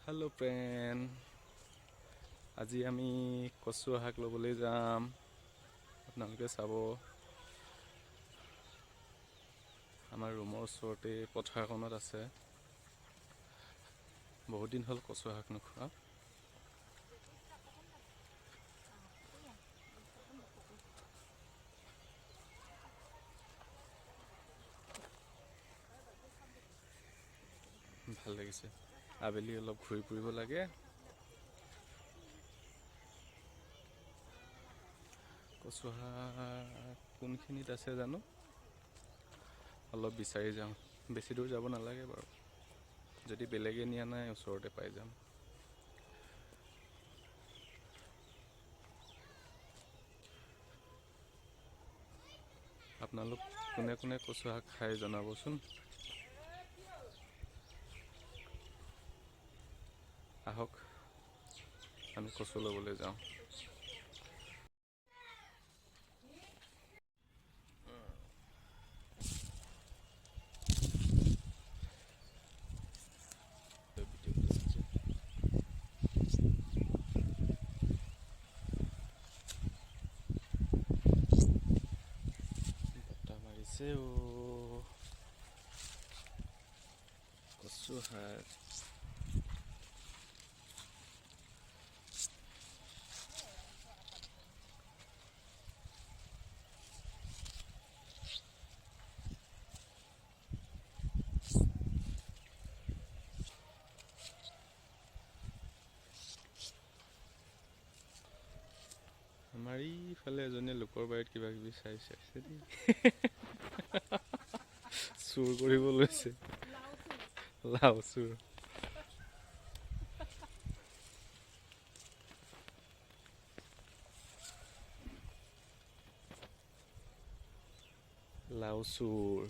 Hello' friend, আজি আমি কচু শাক ল'বলৈ যাম। আপোনালোকে চাব, আমাৰ ৰুমৰ ওচৰতে পথাৰখনত আছে। বহুত দিন হ'ল কচু শাক নোখোৱা। ভাল লাগিছে, আবেলি অলপ ঘূৰি ফুৰিব লাগে। কচু শাক কোনখিনিত আছে জানো, অলপ বিচাৰি যাওঁ। বেছি দূৰ যাব নালাগে বাৰু, যদি বেলেগে নিয়া নাই ওচৰতে পাই যাম। আপোনালোক কোনে কোনে কচু শাক খাই জনাবচোন। আহক, আমি কচু ল'বলৈ যাওঁ। বতাহ মাৰিছে কচু শাক। আমাৰ ইফালে এজনীয়ে লোকৰ বাৰীত কিবা কিবি চাইছে দেই। চুৰ কৰিব লৈছে, লাও চুৰ। লাও চুৰ।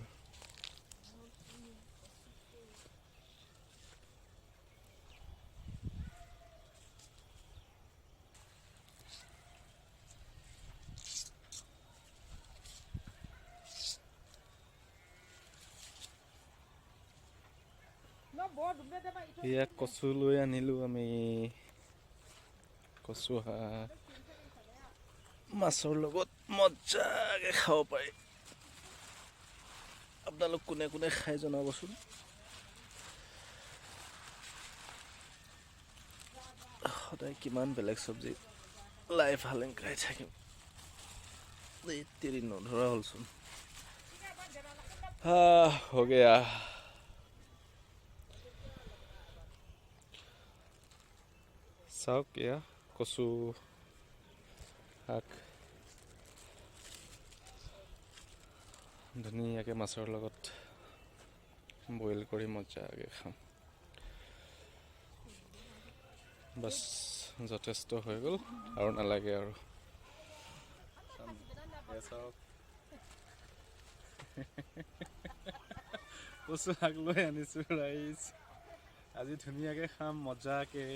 ইয়াক কচু লৈ আনিলোঁ আমি। কচু শাক মাছৰ লগত মজাকে খাব পাৰি। আপোনালোক কোনে কোনে খাই জনাবচোন। সদায় কিমান বেলেগ চব্জি লাই ফালেং খাই থাকিম। এই তেৰি নধৰা হ'লচোন। हो गया। চাওক এয়া কচু শাক ধুনীয়াকৈ মাছৰ লগত বইল কৰি মজাকৈ খাম। বাছ যথেষ্ট হৈ গ'ল, আৰু নালাগে আৰু। চাওক কচু শাক লৈ আনিছোঁ ৰাইজ, আজি ধুনীয়াকৈ খাম মজাকৈ।